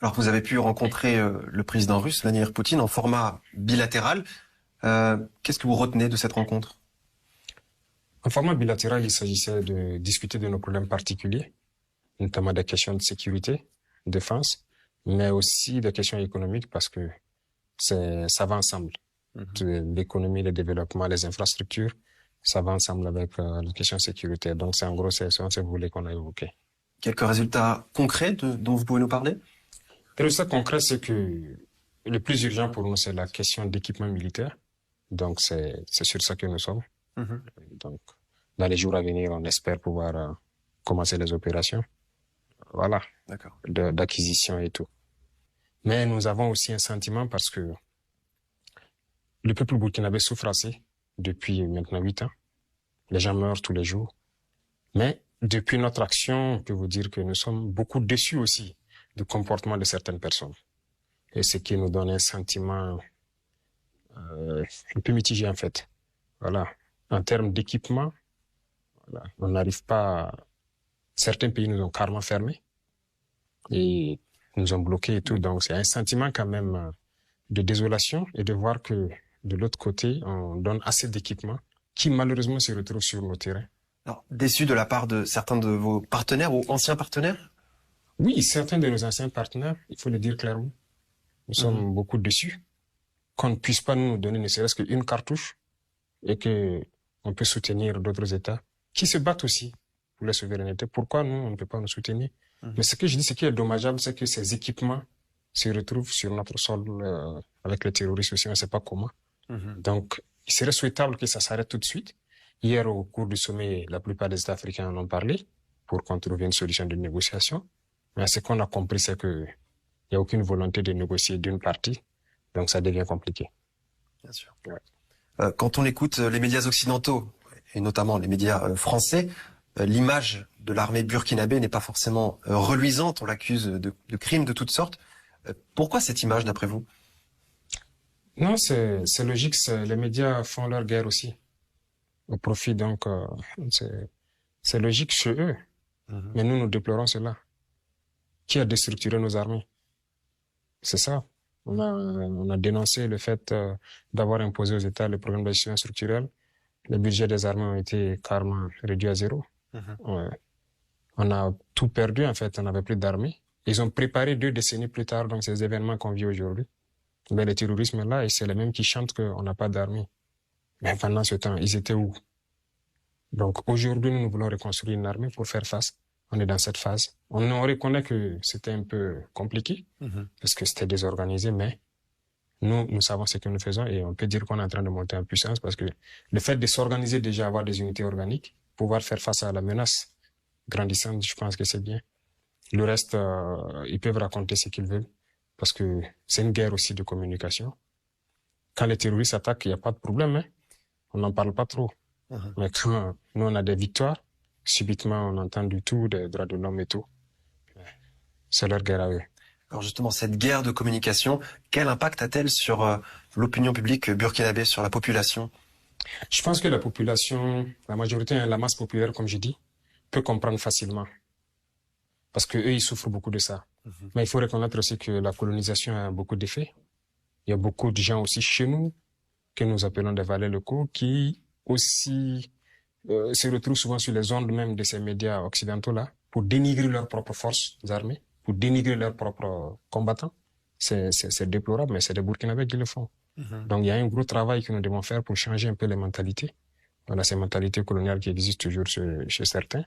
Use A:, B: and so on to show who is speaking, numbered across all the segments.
A: Alors vous avez pu rencontrer le président russe, Vladimir Poutine, en format bilatéral. Qu'est-ce que vous retenez de cette rencontre?
B: En format bilatéral, il s'agissait de discuter de nos problèmes particuliers, notamment des questions de sécurité, défense, mais aussi des questions économiques parce que ça va ensemble. L'économie, le développement, les infrastructures, ça va ensemble avec la question sécurité. Donc c'est en gros ces volets qu'on a évoqués.
A: Quelques résultats concrets dont vous pouvez nous parler?
B: Le résultat concret, c'est que le plus urgent pour nous, c'est la question d'équipement militaire. Donc c'est sur ça que nous sommes. Donc dans les jours à venir, on espère pouvoir commencer les opérations. Voilà.
A: D'accord.
B: D'acquisition et tout. Mais nous avons aussi un sentiment parce que le peuple burkinabé souffre assez depuis maintenant 8 ans. Les gens meurent tous les jours. Mais depuis notre action, on peut vous dire que nous sommes beaucoup déçus aussi du comportement de certaines personnes. Et ce qui nous donne un sentiment un peu mitigé en fait. Voilà. En termes d'équipement, voilà, on n'arrive pas... Certains pays nous ont carrément fermés et nous ont bloqués et tout. Donc c'est un sentiment quand même de désolation et de voir que de l'autre côté, on donne assez d'équipements qui malheureusement se retrouvent sur nos terrains.
A: Alors, déçu de la part de certains de vos partenaires ou anciens partenaires?
B: Oui, certains de nos anciens partenaires, il faut le dire clairement. Nous sommes beaucoup déçus qu'on ne puisse pas nous donner ne serait-ce qu'une cartouche et qu'on peut soutenir d'autres États qui se battent aussi pour la souveraineté. Pourquoi nous, on ne peut pas nous soutenir? Mais ce que je dis, ce qui est dommageable, c'est que ces équipements se retrouvent sur notre sol avec les terroristes aussi, on ne sait pas comment. Donc, il serait souhaitable que ça s'arrête tout de suite. Hier, au cours du sommet, la plupart des États africains en ont parlé pour qu'on trouve une solution de négociation. Mais ce qu'on a compris, c'est qu'il n'y a aucune volonté de négocier d'une partie. Donc, ça devient compliqué.
A: Bien sûr. Ouais. Quand on écoute les médias occidentaux, et notamment les médias français, l'image de l'armée burkinabé n'est pas forcément reluisante. On l'accuse de crimes de toutes sortes. Pourquoi cette image, d'après vous?
B: Non, c'est logique. Les médias font leur guerre aussi au profit. Donc, c'est logique chez eux. Mais nous déplorons cela. Qui a déstructuré nos armées? C'est ça. On a dénoncé le fait d'avoir imposé aux États le programme d'ajustement structurel. Le budget des armées ont été carrément réduit à zéro. Ouais. On a tout perdu, en fait. On n'avait plus d'armée. Ils ont préparé 2 décennies plus tard, donc, ces événements qu'on vit aujourd'hui. Mais le terrorisme est là et c'est les mêmes qui chantent qu'on n'a pas d'armée. Mais pendant ce temps, ils étaient où? Donc aujourd'hui, nous voulons reconstruire une armée pour faire face. On est dans cette phase. On reconnaît que c'était un peu compliqué parce que c'était désorganisé, mais nous savons ce que nous faisons et on peut dire qu'on est en train de monter en puissance parce que le fait de s'organiser déjà, avoir des unités organiques, pouvoir faire face à la menace grandissante, je pense que c'est bien. Le reste, ils peuvent raconter ce qu'ils veulent. Parce que c'est une guerre aussi de communication. Quand les terroristes attaquent, il n'y a pas de problème. Hein? On n'en parle pas trop. Mais quand nous, on a des victoires, subitement, on entend du tout, des droits de l'homme et tout. C'est leur guerre à eux.
A: Alors justement, cette guerre de communication, quel impact a-t-elle sur l'opinion publique burkinabé, sur la population?
B: Je pense que la population, la majorité, la masse populaire, comme je dis, peut comprendre facilement. Parce que eux, ils souffrent beaucoup de ça. Mais il faut reconnaître aussi que la colonisation a beaucoup d'effets. Il y a beaucoup de gens aussi chez nous, que nous appelons des valets locaux, qui aussi se retrouvent souvent sur les ondes même de ces médias occidentaux-là, pour dénigrer leurs propres forces armées, pour dénigrer leurs propres combattants. C'est déplorable, mais c'est des Burkinabés qui le font. Donc il y a un gros travail que nous devons faire pour changer un peu les mentalités. Voilà, ces mentalités coloniales qui existent toujours chez certains,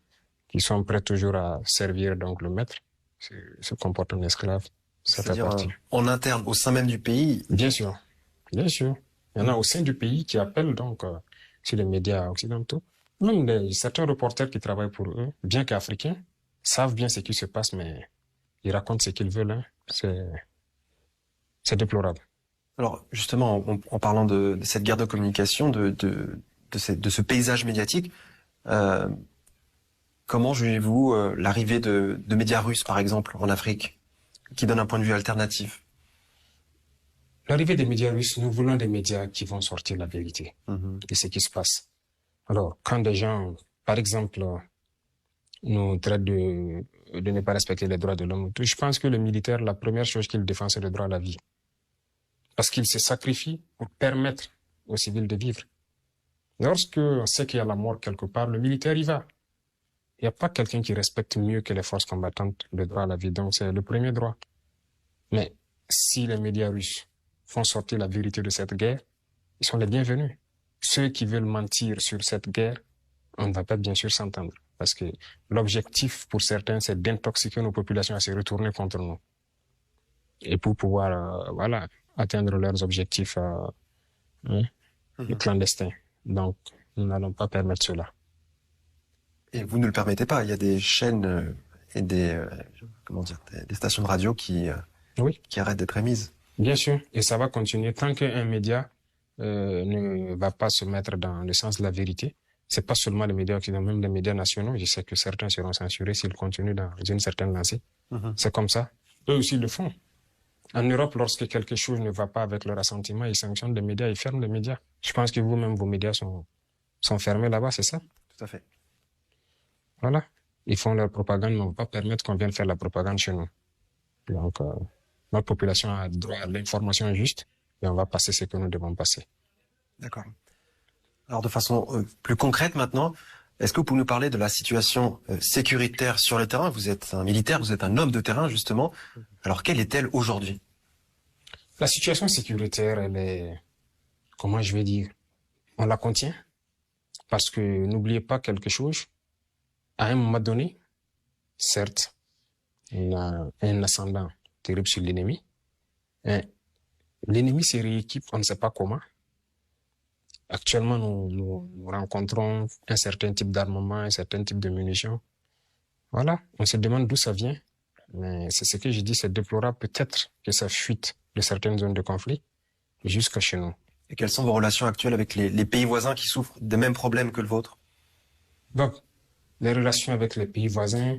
B: qui sont prêts toujours à servir donc le maître, se comportent en esclave. Ça fait partie.
A: En interne, au sein même du pays?
B: Bien sûr, bien sûr. Il y en a au sein du pays qui appellent donc sur les médias occidentaux. Même certains reporters qui travaillent pour eux, bien qu'africains, savent bien ce qui se passe, mais ils racontent ce qu'ils veulent. Hein. C'est déplorable.
A: Alors justement, en parlant de cette guerre de communication, de ce paysage médiatique, comment jugez-vous l'arrivée de médias russes, par exemple, en Afrique, qui donnent un point de vue alternatif?
B: L'arrivée des médias russes, nous voulons des médias qui vont sortir la vérité de ce qui se passe. Alors, quand des gens, par exemple, nous traitent de de ne pas respecter les droits de l'homme. Je pense que le militaire, la première chose qu'il défend, c'est le droit à la vie. Parce qu'il se sacrifie pour permettre aux civils de vivre. Lorsque on sait qu'il y a la mort quelque part, le militaire y va. Il n'y a pas quelqu'un qui respecte mieux que les forces combattantes le droit à la vie. Donc, c'est le premier droit. Mais si les médias russes font sortir la vérité de cette guerre, ils sont les bienvenus. Ceux qui veulent mentir sur cette guerre, on ne va pas bien sûr s'entendre. Parce que l'objectif pour certains, c'est d'intoxiquer nos populations à se retourner contre nous. Et pour pouvoir, atteindre leurs objectifs clandestins. Donc, nous n'allons pas permettre cela.
A: Et vous ne le permettez pas. Il y a des chaînes et des stations de radio qui arrêtent d'être émises.
B: Bien sûr, et ça va continuer tant qu'un média ne va pas se mettre dans le sens de la vérité. C'est pas seulement les médias occidentaux, même les médias nationaux. Je sais que certains seront censurés s'ils continuent dans une certaine lancée. C'est comme ça. Eux aussi le font. En Europe, lorsque quelque chose ne va pas avec leur assentiment, ils sanctionnent les médias, ils ferment les médias. Je pense que vous-même, vos médias sont fermés là-bas, c'est ça?
A: Tout à fait.
B: Voilà. Ils font leur propagande, mais on ne va pas permettre qu'on vienne faire la propagande chez nous. Donc, notre population a droit à l'information juste et on va passer ce que nous devons passer.
A: D'accord. Alors, de façon plus concrète maintenant, est-ce que vous pouvez nous parler de la situation sécuritaire sur le terrain? Vous êtes un militaire, vous êtes un homme de terrain, justement. Alors, quelle est-elle aujourd'hui?
B: La situation sécuritaire, elle est, comment je vais dire, on la contient. Parce que n'oubliez pas quelque chose, à un moment donné, certes, on a un ascendant terrible sur l'ennemi. L'ennemi se rééquipe, on ne sait pas comment. Actuellement, nous rencontrons un certain type d'armement, un certain type de munitions. Voilà, on se demande d'où ça vient. Mais c'est ce que je dis, c'est déplorable peut-être que ça fuite de certaines zones de conflit jusqu'à chez nous.
A: Et quelles sont vos relations actuelles avec les pays voisins qui souffrent des mêmes problèmes que le vôtre?
B: Donc, les relations avec les pays voisins,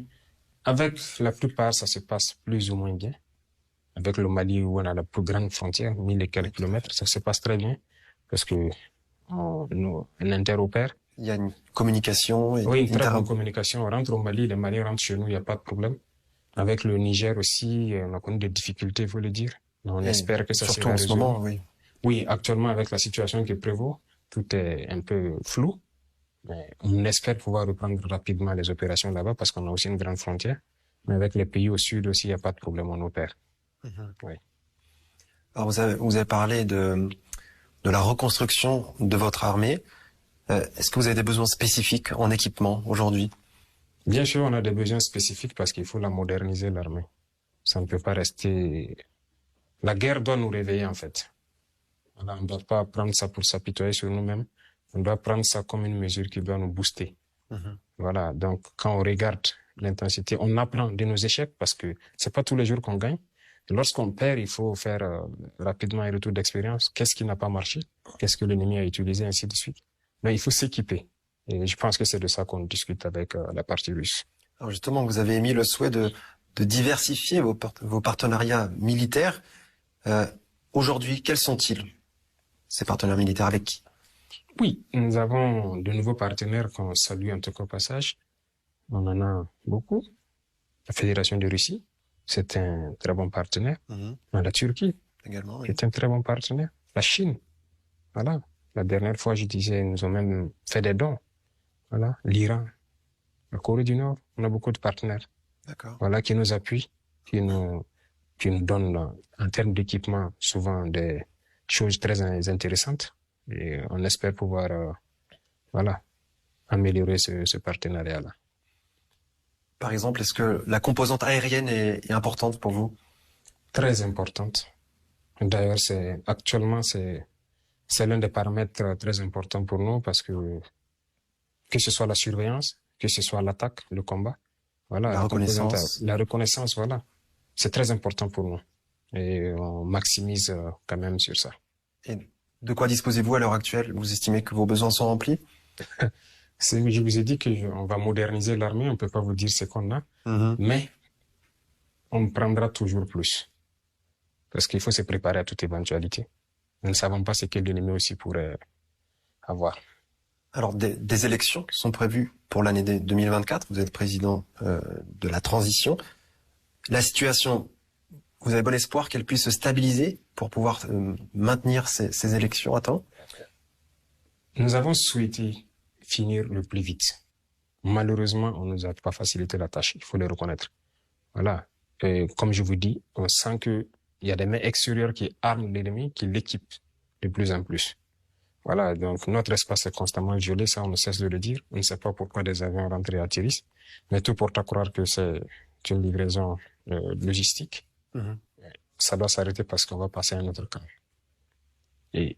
B: avec la plupart, ça se passe plus ou moins bien. Avec le Mali, où on a la plus grande frontière, 1000 et quelques kilomètres, ça se passe très bien. Parce que on interopère.
A: Il y a une communication.
B: Oui, une très bonne communication. On rentre au Mali, les Maliens rentrent chez nous, il n'y a pas de problème. Avec le Niger aussi, on a connu des difficultés, il faut le dire. On espère que ça sera
A: surtout en ce moment, oui.
B: Oui, actuellement, avec la situation qui prévaut, tout est un peu flou. Mais on espère pouvoir reprendre rapidement les opérations là-bas parce qu'on a aussi une grande frontière. Mais avec les pays au sud aussi, il n'y a pas de problème, on opère. Oui.
A: Alors, vous avez parlé de la reconstruction de votre armée. Est-ce que vous avez des besoins spécifiques en équipement aujourd'hui?
B: Bien sûr, on a des besoins spécifiques parce qu'il faut la moderniser, l'armée. Ça ne peut pas rester... La guerre doit nous réveiller, en fait. Voilà, on ne doit pas prendre ça pour s'apitoyer sur nous-mêmes. On doit prendre ça comme une mesure qui doit nous booster. Voilà, donc quand on regarde l'intensité, on apprend de nos échecs parce que c'est pas tous les jours qu'on gagne. Lorsqu'on perd, il faut faire rapidement un retour d'expérience. Qu'est-ce qui n'a pas marché? Qu'est-ce que l'ennemi a utilisé, ainsi de suite. Mais il faut s'équiper. Et je pense que c'est de ça qu'on discute avec la partie russe.
A: Alors justement, vous avez émis le souhait de diversifier vos partenariats militaires. Aujourd'hui, quels sont-ils, ces partenaires militaires, avec qui?
B: Oui, nous avons de nouveaux partenaires qu'on salue en tout cas au passage. On en a beaucoup. La Fédération de Russie, c'est un très bon partenaire. La Turquie
A: également, oui.
B: C'est un très bon partenaire. La Chine, voilà. La dernière fois, je disais, nous ont même fait des dons. Voilà. L'Iran, la Corée du Nord, on a beaucoup de partenaires.
A: D'accord.
B: Voilà, qui nous appuient, qui nous donnent en termes d'équipement souvent des choses très intéressantes. Et on espère pouvoir, améliorer ce partenariat-là.
A: Par exemple, est-ce que la composante aérienne est importante pour vous?
B: Très importante. D'ailleurs, actuellement, c'est l'un des paramètres très importants pour nous parce que ce soit la surveillance, que ce soit l'attaque, le combat, voilà,
A: la
B: reconnaissance, voilà, c'est très important pour nous et on maximise quand même sur ça.
A: Et de quoi disposez-vous à l'heure actuelle? Vous estimez que vos besoins sont remplis?
B: Je vous ai dit qu'on va moderniser l'armée, on ne peut pas vous dire ce qu'on a, mais on prendra toujours plus. Parce qu'il faut se préparer à toute éventualité. Nous ne savons pas ce que l'ennemi aussi pourrait avoir.
A: Alors, des élections qui sont prévues pour l'année 2024. Vous êtes président de la transition. La situation, vous avez bon espoir qu'elle puisse se stabiliser pour pouvoir maintenir ces élections à temps?
B: Nous avons souhaité finir le plus vite. Malheureusement, on ne nous a pas facilité la tâche, il faut le reconnaître. Voilà. Et comme je vous dis, on sent qu'il y a des mains extérieures qui arment l'ennemi, qui l'équipent de plus en plus. Voilà, donc notre espace est constamment violé, ça on ne cesse de le dire. On ne sait pas pourquoi des avions rentrent et atterrissent, mais tout porte à croire que c'est une livraison logistique. Ça doit s'arrêter parce qu'on va passer à un autre camp. Et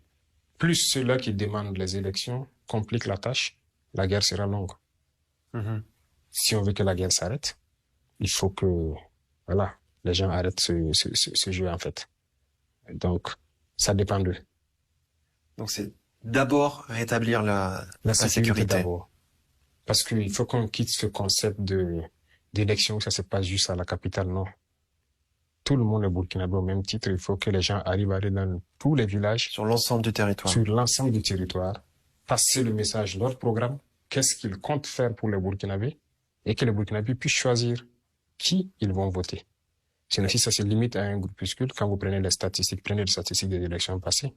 B: plus ceux-là qui demandent les élections compliquent la tâche, la guerre sera longue. Si on veut que la guerre s'arrête, il faut que, voilà, les gens arrêtent ce jeu, en fait. Donc, ça dépend d'eux.
A: Donc, c'est d'abord rétablir la sécurité.
B: D'abord. Parce qu'il faut qu'on quitte ce concept d'élection où ça se passe juste à la capitale, non. Tout le monde est burkinabé au même titre. Il faut que les gens arrivent à aller dans tous les villages.
A: Sur l'ensemble du territoire.
B: Sur l'ensemble du territoire. Passer le message de leur programme. Qu'est-ce qu'ils comptent faire pour les Burkinabés? Et que les Burkinabés puissent choisir qui ils vont voter. Sinon, si ça se limite à un groupuscule, quand vous prenez les statistiques des élections passées,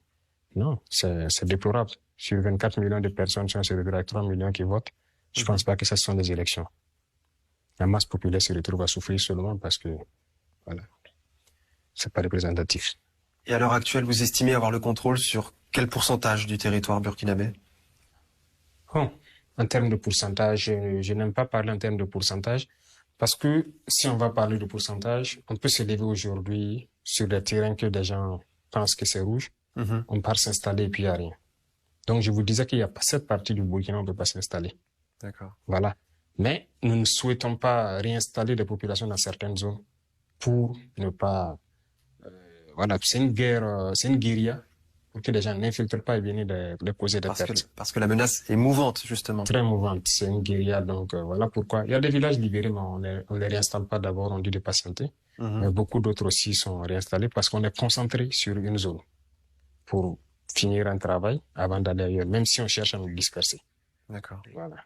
B: non, c'est déplorable. Sur 24 millions de personnes, si on se retrouve avec 3 millions qui votent, je pense pas que ce sont des élections. La masse populaire se retrouve à souffrir seulement parce que, voilà, c'est pas représentatif.
A: Et à l'heure actuelle, vous estimez avoir le contrôle sur quel pourcentage du territoire burkinabé?
B: Bon, en termes de pourcentage, je n'aime pas parler en termes de pourcentage parce que si on va parler de pourcentage, on peut se lever aujourd'hui sur des terrains que des gens pensent que c'est rouge. On part s'installer et puis il n'y a rien. Donc, je vous disais qu'il n'y a pas cette partie du Burkina où on ne peut pas s'installer.
A: D'accord.
B: Voilà. Mais nous ne souhaitons pas réinstaller des populations dans certaines zones pour ne pas... voilà, c'est une guerre, c'est une guérilla pour que les gens n'infiltrent pas et viennent de causer des pertes.
A: Parce que la menace est mouvante, justement.
B: Très mouvante, c'est une guérilla. Donc, voilà pourquoi. Il y a des villages libérés, mais on les réinstalle pas d'abord, on dit de patienter. Mais beaucoup d'autres aussi sont réinstallés parce qu'on est concentré sur une zone pour finir un travail avant d'aller ailleurs, même si on cherche à nous disperser.
A: D'accord.
B: Voilà.